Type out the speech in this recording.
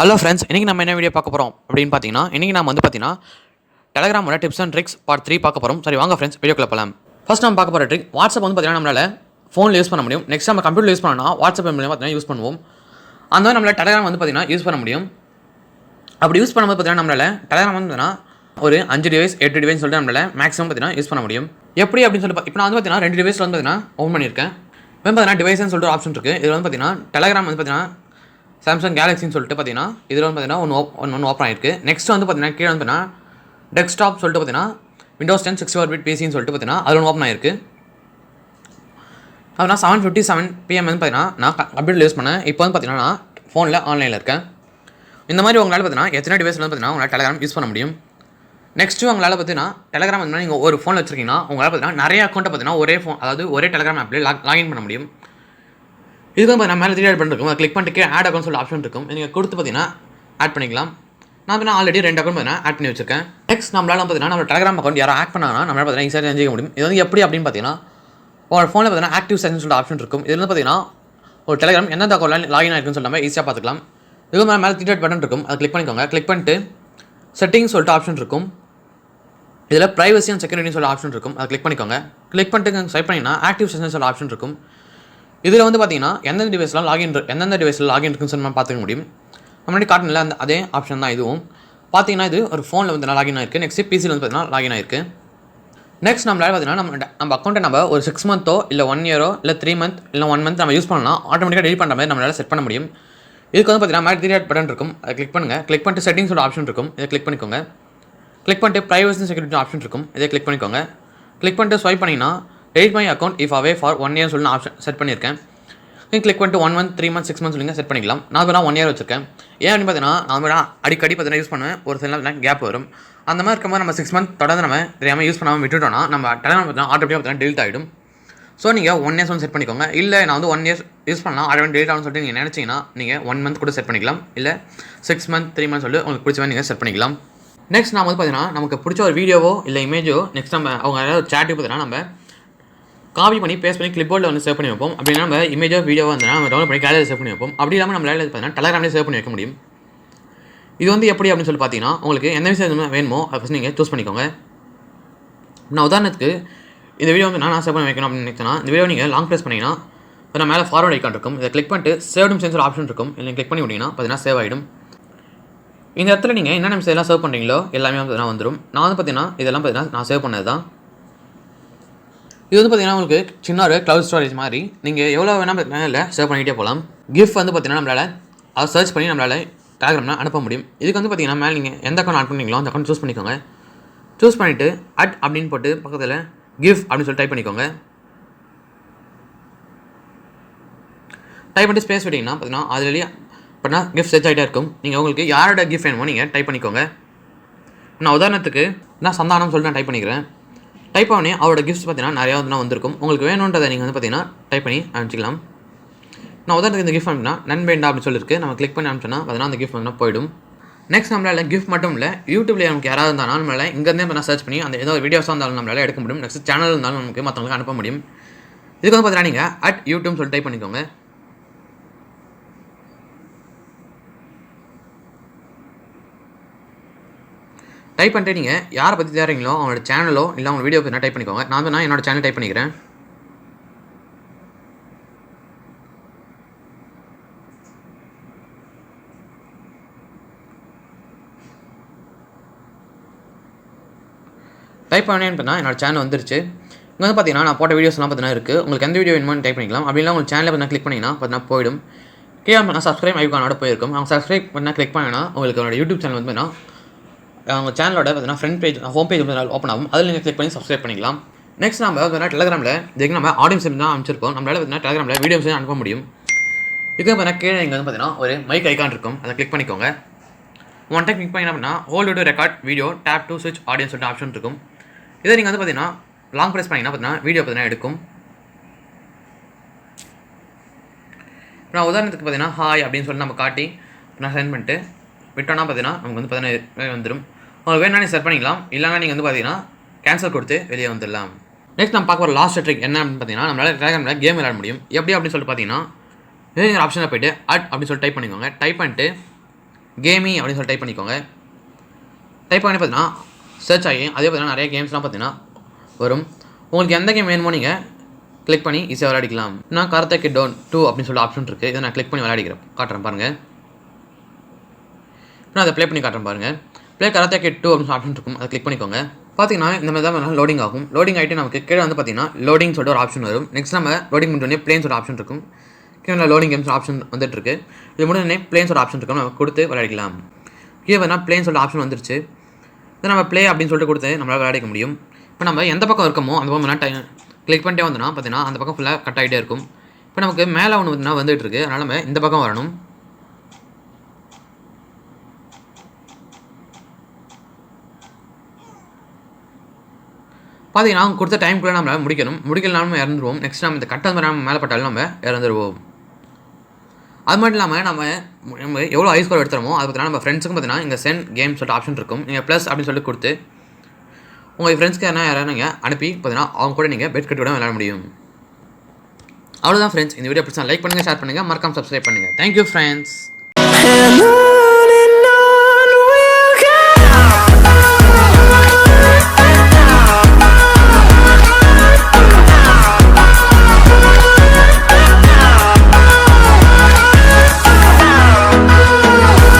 Hello friends, இன்றைக்கி நம்ம என்ன வீடியோ பார்க்க போகிறோம் அப்படின்னு பார்த்தீங்கன்னா, இன்றைக்கி நம்ம பார்த்தீங்கன்னா டெலகிராமோட டிப்ஸ் அண்ட் ட்ரிக்ஸ் பார்ட் 3 பார்க்க போகிறோம். சரி வாங்க ஃப்ரெண்ட்ஸ், வீடியோக்குள்ள போகலாம். ஃபர்ஸ்ட் நம்ம பார்க்க போகிற ட்ரிக், வாட்ஸ்அப் பார்த்தீங்கன்னா நம்மளால் ஃபோனில் யூஸ் பண்ண முடியும். நெக்ஸ்ட் நம்ம கம்ப்யூட்டர் யூஸ் பண்ணோம்னா வாட்ஸ்அப் மூலியமாக பார்த்தீங்கன்னா யூஸ் பண்ணுவோம். அந்த மாதிரி நம்மளால் டெலகிராம் பார்த்தீங்கன்னா யூஸ் பண்ண முடியும். அப்படி யூஸ் பண்ணும்போது பார்த்தீங்கன்னா நம்மளால் டெலகிராம் பார்த்தீங்கன்னா ஒரு 5 டிவைஸ் 8 டிவைஸ் சொல்லிட்டு நம்மளால் மேக்ஸிமம் பார்த்தீங்கன்னா யூஸ் பண்ண முடியும். எப்படி அப்படின்னு சொல்லிட்டு இப்போ நான் பார்த்தீங்கன்னா 2 டிவைஸில் பார்த்தீங்கன்னா ஓப்பன் பண்ணியிருக்கேன். இப்போ பார்த்தீங்கன்னா டிவைஸ்னு சொல்லிட்டு ஆப்ஷன் இருக்குது. இதில் பார்த்தீங்கன்னா டெலகிராம் பார்த்தீங்கன்னா சாம்சங் கேலக்ஸின்னு சொல்லிட்டு பார்த்தீங்கன்னா இதில் பார்த்தீங்கன்னா ஒன்று ஓப்பன் ஆயிருக்கு. நெக்ஸ்ட் பார்த்தீங்கன்னா கீழே பார்த்தீங்கன்னா டெஸ்க்டாப் சொல்லிட்டு பார்த்தீங்கன்னா விண்டோஸ் 10 64-bit பிசின்னு சொல்லிட்டு பார்த்தீங்கன்னா அதில் ஒன்று ஓப்பன் ஆயிருக்கு. அப்படின்னா 7:57 PM பார்த்தீங்கன்னா நான் கம்ப்யூட்டர் யூஸ் பண்ணேன். இப்போ பார்த்தீங்கன்னா நான் ஃபோனில் ஆன்லைனில் இருக்கேன். இந்த மாதிரி உங்களால் பார்த்தீங்கன்னா எத்தனை டிவைஸில் பார்த்தீங்கன்னா உங்களால் டெலகிராம் யூஸ் பண்ண முடியும். நெக்ஸ்ட்டு உங்களால் பார்த்தீங்கன்னா டெலகிராம் வந்து நீங்கள் ஒரு ஃபோனில் வச்சிருக்கீங்கன்னா உங்களால் பார்த்தீங்கன்னா நிறைய அக்கௌண்ட்டை பார்த்தீங்கன்னா ஒரே ஃபோன், அதாவது ஒரே டெலகிராம் ஆப்லேயே லாகின் பண்ண முடியும். இதுக்கு வந்து மேலே 3 ஆட் பண்ணிருக்கும். அதை கிளிக் பண்ணிட்டு ஆட் அக்கௌண்ட் சொல்லி ஆப்ஷன் இருக்கும். நீங்கள் கொடுத்து பார்த்தீங்கன்னா ஆட் பண்ணிக்கலாம். நான் ஆல்ரெடி 2 அக்கௌண்ட் பார்த்தீங்கன்னா ஆட் பண்ணி வச்சிருக்கேன். நெக்ஸ்ட் நம்மளால் பார்த்தீங்கன்னா நம்ம டெலகிராம் அக்கௌண்ட் யாரும் ஆட் பண்ணாங்கன்னா நம்மளால் பார்த்தீங்கன்னா ஈஸியாக தெரிஞ்சிக்க முடியும். இது வந்து எப்படி அப்படின்னு பார்த்தீங்கன்னா ஒரு ஃபோனில் பார்த்தீங்கன்னா ஆக்டிவ் செஷன் சொல்லிட்டு ஆப்ஷன் இருக்கும். இதில் பார்த்தீங்கன்னா ஒரு டெலகிராம் எந்தெந்த அக்கௌண்ட்டில் லாகின் ஆயிருக்குன்னு சொல்லி நம்ம ஈஸியாக பார்த்துக்கலாம். இதுக்கு மேலே 3 ஆட் பட்டன் இருக்கும். அதை கிளிக் பண்ணிக்கோங்க. கிளிக் பண்ணிட்டு செட்டிங்ஸ் சொல்லிட்டு ஆப்ஷன் இருக்கும். இதில் ப்ரைவசி அண்ட் செக்யூரிட்டின்னு சொல்லிட்டு ஆப்ஷன் இருக்கும். அதை கிளிக் பண்ணிக்கோங்க. கிளிக் பண்ணிட்டு ஸ்வைப் பண்ணிங்கன்னா ஆக்டிவ் செஷன் சொல்லிட்டு ஆப்ஷன் இருக்கும். இதில் வந்து பார்த்தீங்கன்னா எந்தெந்த டிவைஸில் லாகின் இருக்குன்னு சொல்லி நம்ம பார்த்துக்க முடியும். முன்னாடி காட்டனில் அதே ஆப்ஷன் தான் இதுவும். பார்த்தீங்கன்னா இது ஒரு ஃபோனில் வந்து லாகின் ஆயிருக்கு. நெக்ஸ்ட் பிசியில் வந்து பார்த்தீங்கன்னா லாகின் ஆயிருக்கு. நெக்ஸ்ட் நம்மளால் பார்த்தீங்கன்னா நம்ம அக்கௌண்ட்டை நம்ம ஒரு 6 மந்த்தோ இல்லை 1 இயரோ இல்லை 3 மந்த் இல்லை 1 மந்த் நம்ம யூஸ் பண்ணலாம். ஆட்டோமேட்டிக்காக டெலிட் பண்ணுற மாதிரி நம்மளால் செட் பண்ண முடியும். இதுக்கு வந்து பார்த்தீங்கன்னா மேலே 3 பட்டன் இருக்கும். அதை கிளிக் பண்ணுங்கள். கிளிக் பண்ணிட்டு செட்டிங்ஸோட ஆப்ஷன் இருக்கும். இதை கிளிக் பண்ணிக்கோங்க. கிளிக் பண்ணிட்டு ப்ரைவசி செக்யூரிட்டி ஆப்ஷன் இருக்கும். இதை கிளிக் பண்ணிக்கோங்க. கிளிக் பண்ணிட்டு ஸ்வைப் பண்ணிங்கன்னா delete my account if away for 1 year சொல்லி ஆப்ஷன் செட் பண்ணியிருக்கேன். நீங்கள் கிளிக் பண்ணிட்டு 1 மந்த் 3 மந்த் 6 மந்த்ஸ் நீங்கள் செட் பண்ணிக்கலாம். நான் வேணா 1 இயர் வச்சிருக்கேன். ஏன் அப்படின்னு பார்த்தீங்கன்னா நான் வேணா அடிக்கடி பார்த்தீங்கன்னா யூஸ் பண்ணுவேன். ஒரு சில நாள் கேப் வரும். அந்த மாதிரி இருக்கும்போது நம்ம 6 மந்த் தொடர்ந்து நம்ம தெரியாமல் யூஸ் பண்ணாமல் விட்டுட்டோம்னா நம்ம டெலகிராம் பார்த்தீங்கன்னா ஆட்டோமேட்டிக்காக பார்த்தீங்கன்னா டெலிட் ஆகிடும். ஸோ நீங்கள் 1 இயர்ஸ் வந்து செட் பண்ணிக்கோங்க. இல்லை நான் வந்து 1 இயர்ஸ் யூஸ் பண்ணலாம் ஆட்டோமேட்டிக் டெலிட் ஆகும்னு சொல்லிட்டு நீங்கள் நினச்சிங்கன்னா நீங்கள் 1 மந்த் கூட செட் பண்ணிக்கலாம். இல்லை 6 மந்த் 3 மந்த்ஸ் சொல்லி உங்களுக்கு பிடிச்ச மாதிரி நீங்கள் செட் பண்ணிக்கலாம். நெக்ஸ்ட் நான் வந்து பார்த்தீங்கன்னா நமக்கு பிடிச்ச ஒரு வீடியோவோ இல்லை இமேஜோ நெக்ஸ்ட் நம்ம அவங்க ஏதாவது சேட்டு பார்த்தீங்கன்னா நம்ம காப்பி பண்ணி பேஸ்ட் பண்ணி கிளிப்போர்டில் வந்து சேவ் பண்ணி வைப்போம். அப்படின்னா நம்ம இமேஜோ வீடியோவோ வந்து நம்ம டவுன்லோட் பண்ணி கேலரியில் சேவ் பண்ணி வைப்போம். அப்படி இல்லாமல் நம்மளால் பார்த்தீங்கன்னா டெலகிராம்லேயே சேவ் பண்ணி வைக்க முடியும். இது வந்து எப்படி அப்படின்னு சொல்லி பார்த்தீங்கன்னா உங்களுக்கு எந்த விஷயம் வேணுமோ அதை ஃபஸ்ட் நீங்கள் சூஸ் பண்ணிக்கோங்க. நான் உதாரணத்துக்கு இந்த வீடியோ வந்து நான் சேவ் பண்ணி வைக்கணும் அப்படின்னு நினைச்சேன்னா இந்த வீடியோ நீங்கள் லாங் ப்ரெஸ் பண்ணிங்கன்னா நான் மேலே ஃபார்வர்ட் ஐக்கான் இருக்கும். இதை கிளிக் பண்ணிட்டு சேவ்டும் சென்சர் ஆப்ஷன் இருக்கும். இல்லை கிளிக் பண்ணி விட்டிங்கன்னா பார்த்தீங்கன்னா சேவ் ஆகிடும். இந்த இடத்துல நீங்கள் என்ன நிமிஷம் எல்லாம் சேவ் பண்ணுறீங்களோ எல்லாமே பார்த்தீங்கன்னா வந்துடும். நான் வந்து பார்த்தீங்கன்னா இதெல்லாம் பார்த்தீங்கன்னா நான் சேவ் பண்ணது தான். இது வந்து பார்த்தீங்கன்னா உங்களுக்கு சின்ன ஒரு க்ளவுட் ஸ்டோரேஜ் மாதிரி நீங்கள் எவ்வளோ வேணால் பார்த்தீங்கன்னா சேவ் பண்ணிகிட்டே போகலாம். கிஃப்ட் வந்து பார்த்தீங்கன்னா நம்மளால் அதை சர்ச் பண்ணி நம்மளால் டெலகிராமில் அனுப்ப முடியும். இதுக்கு வந்து பார்த்தீங்கன்னா மேலே நீங்கள் எந்த அக்கௌண்ட் ஆட் பண்ணீங்களோ அந்த அக்கௌண்ட் சூஸ் பண்ணிக்கோங்க. சூஸ் பண்ணிவிட்டு அட் அப்படின்னு போட்டு பக்கத்தில் கிஃப்ட் அப்படின்னு சொல்லி டைப் பண்ணிக்கோங்க. டைப் பண்ணிட்டு ஸ்பேஸ் விட்டிங்கன்னா பார்த்தீங்கன்னா அதுலேயே பார்த்தீங்கன்னா கிஃப்ட் சர்ச் ஆகிட்டே இருக்கும். நீங்கள் உங்களுக்கு யாரோட கிஃப்ட் வேணுமோ நீங்கள் டைப் பண்ணிக்கோங்க. நான் உதாரணத்துக்கு நான் சந்தானம் சொல்லிட்டு நான் டைப் பண்ணிக்கிறேன். டைப் பண்ணி அவரோட கிஃப்ட்ஸ் பார்த்தீங்கன்னா நிறையா வந்து வந்திருக்கும். உங்களுக்கு வேணுன்றதை நீங்கள் வந்து பார்த்தீங்கன்னா டைப் பண்ணி அனுப்பிச்சிக்கலாம். நான் உதாரணத்துக்கு இந்த கிஃப்ட் அனுப்பினா நண்பேண்டா அப்படின்னு சொல்லியிருக்கு. நம்ம கிளிக் பண்ணி அனுப்பிச்சோன்னா பார்த்தீங்கன்னா அந்த கிஃப்ட் வந்து போயிடும். நெக்ஸ்ட் நம்மளால் கிஃப்ட் மட்டும் இல்லை யூடியூப்ல நமக்கு யாராவது இருந்தாலும் நம்மளால் இங்கேருந்தே பண்ண சர்ச் பண்ணி அந்த ஏதோ ஒரு வீடியோஸாக இருந்தாலும் நம்மளால் எடுக்க முடியும். நெக்ஸ்ட் சேனல் இருந்தாலும் நமக்கு மற்றவங்களுக்கு அனுப்ப முடியும். இதுக்கு வந்து பார்த்தீங்கன்னா நீங்கள் அட் யூடியூப் சொல்லி டைப் பண்ணிக்கோங்க. டைப் பண்ணிட்டு நீங்கள் யாரை பற்றி தேடுறீங்களோ அவங்களோட சேனலோ இல்லை அவங்க வீடியோ பற்றி டைப் பண்ணிக்கோங்க. நான் என்னோட சேனல் டைப் பண்ணிக்கிறேன். டைப் பண்ணேன்னு பண்ணால் என்னோட சேனல் வந்துருச்சு. இங்கே வந்து பார்த்தீங்கன்னா நான் போட்ட வீடியோஸ்லாம் பார்த்தீங்கன்னா இருக்குது. உங்களுக்கு எந்த வீடியோ வேணுமோ டைப் பண்ணிக்கலாம். அப்படின்னா உங்களுக்கு சேனலில் பார்த்தீங்கன்னா கிளிக் பண்ணிங்கன்னா பார்த்தீங்கன்னா போயிடும். கீழே பண்ணால் சப்ஸ்கிரைப் ஐக்கானோட போயிருக்கும். அவங்க சப்ஸ்கிரைப் பண்ணால் கிளிக் பண்ணினா உங்களுக்கு அவங்களோட யூடியூப் சேனல் வந்து பார்த்தீங்கன்னா அவங்க சேனலோட பார்த்தீங்கன்னா ஃப்ரண்ட் பேஜ் ஹோம் பேஜ் வந்து ஓப்பன் ஆகும். அதில் நீங்கள் கிளிக் பண்ணி சப்ஸ்கிரைப் பண்ணிக்கலாம். நெக்ஸ்ட் நம்ம பார்த்தீங்கன்னா டெலகிராமில் இதுக்கு நம்ம ஆடியோ சிம் தான் அனுப்பிச்சிருப்போம். நம்மளால் பார்த்தீங்கன்னா டெலகிராமில் வீடியோஸ் அனுப்ப முடியும். இதுக்கு பார்த்தீங்கன்னா கீழே இங்கே வந்து பார்த்தீங்கன்னா ஒரு மைக் ஐக்கான் இருக்கும். அதை கிளிக் பண்ணிக்கோங்க. ஒன் டைம் கிளிக் பண்ணிங்கன்னா அப்படின்னா hold to record video tape to ஸ்விட்ச் ஆடியன்ஸ் சொல்லிட்டு ஆப்ஷன் இருக்கும். இதை நீங்கள் வந்து பார்த்தீங்கன்னா லாங் ப்ரெஸ் பண்ணிங்கன்னா பார்த்தீங்கன்னா வீடியோ பார்த்தீங்கன்னா எடுக்கும். நான் உதாரணத்துக்கு பார்த்தீங்கன்னா ஹாய் அப்படின்னு சொல்லி நம்ம காட்டி நான் சென்ட் பண்ணிட்டு விட்டோன்னா பார்த்தீங்கன்னா நமக்கு வந்து பார்த்தீங்கன்னா வந்துடும். உங்களுக்கு வேணா நீங்கள் செட் பண்ணிக்கலாம். இல்லைனா நீங்கள் வந்து பார்த்தீங்கன்னா கேன்சல் கொடுத்து வெளியே வந்துடலாம். நெக்ஸ்ட் நம்ம பார்க்க ஒரு லாஸ்ட் ட்ரிக் என்ன அப்படின்னு பார்த்தீங்கன்னா நம்மளால் டெலகிராமில் கேம் விளையாட முடியும். எப்படி அப்படின்னு சொல்லிட்டு பார்த்தீங்கன்னா ஆப்ஷனில் போய்ட்டு அட் அப்படின்னு சொல்லி டைப் பண்ணிக்கோங்க. டைப் பண்ணிட்டு கேமி அப்படின்னு சொல்லி டைப் பண்ணிக்கோங்க. டைப் பண்ணி பார்த்தீங்கன்னா சர்ச் ஆகி அதே பார்த்தீங்கன்னா நிறைய கேம்ஸ்லாம் பார்த்தீங்கன்னா வரும். உங்களுக்கு எந்த கேம் வேணுமோ நீங்கள் கிளிக் பண்ணி ஈஸியாக விளையாடிக்கலாம். நான் கார்த்தா கிட் டவுன் 2 அப்படின்னு சொல்லி ஆப்ஷன் இருக்குது. இதை நான் கிளிக் பண்ணி காட்டுறேன் பாருங்கள். நான் அதை ப்ளே பண்ணி காட்டுறேன் பாருங்கள். ப்ளே கார்த்தா கிட் 2 அப்படின்னு ஆப்ஷன் இருக்கும். அதை கிளிக் பண்ணிக்கோங்க. பார்த்தீங்கன்னா இந்த மாதிரி தான் லோடிங் ஆகும். லோடிங் ஆகிட்டு நமக்கு கீழே வந்து பார்த்தீங்கன்னா லோடிங் சொல்லிட்டு ஒரு ஆப்ஷன் வரும். நெக்ஸ்ட் நம்ம லோடிங் பண்ணி பிளேன்ஸ் ஒரு ஆப்ஷன் இருக்கும். கீழே லோடிங் கேம்ஸ் ஆப்ஷன் வந்துட்டு இருக்கு. இது முடிஞ்சோடனே பிளேன்ஸ் ஒரு ஆப்ஷன் இருக்கும். நம்ம கொடுத்து விளையாடிக்கலாம். கீழே பார்த்தீங்கன்னா பிளேன்ஸ் ஒரு ஆப்ஷன் வந்துருச்சு. இதை நம்ம ப்ளே அப்படின்னு சொல்லிட்டு கொடுத்து நம்மளால் விளையாடிக்க முடியும். இப்போ நம்ம எந்த பக்கம் இருக்கமோ அந்த பக்கம் கிளிக் பண்ணிட்டே வந்தோம்னா பார்த்தீங்கன்னா அந்த பக்கம் ஃபுல்லாக கட் ஆகிட்டே இருக்கும். இப்போ நமக்கு மேலே ஒன்று பார்த்தீங்கன்னா வந்துட்டு இருக்கு. அதனால் நம்ம இந்த பக்கம் வரணும். பார்த்தீங்கன்னா கொடுத்த டைமுக்குள்ளே நம்ம முடிக்கலனாலும் நம்ம இறந்துருவோம். நெக்ஸ்ட் நம்ம இந்த கட்டை நம்ம மேலே பட்டாலும் நம்ம இறந்துருவோம். அது மட்டும் இல்லாமல் நம்ம எவ்வளோ ஹை ஸ்கோர் எடுத்துறோமோ அது பார்த்தீங்கன்னா நம்ம ஃப்ரெண்ட்ஸுக்கும் பார்த்தீங்கன்னா இங்கே சென்ட் கேம் சொல்லிட்டு ஆப்ஷன் இருக்கும். நீங்கள் ப்ளஸ் அப்படின்னு சொல்லிட்டு கொடுத்து உங்கள் ஃப்ரெண்ட்ஸ்க்கு யாராவது நீங்கள் அனுப்பி பார்த்தீங்கன்னா அவங்க கூட நீங்கள் பெட் கட்டி விட விளையாட முடியும். அவ்வளோதான் ஃப்ரெண்ட்ஸ். இந்த வீடியோ பிடிச்சா லைக் பண்ணுங்கள், ஷேர் பண்ணுங்கள், மறக்காம சப்ஸ்கிரைப் பண்ணுங்கள். Thank you friends.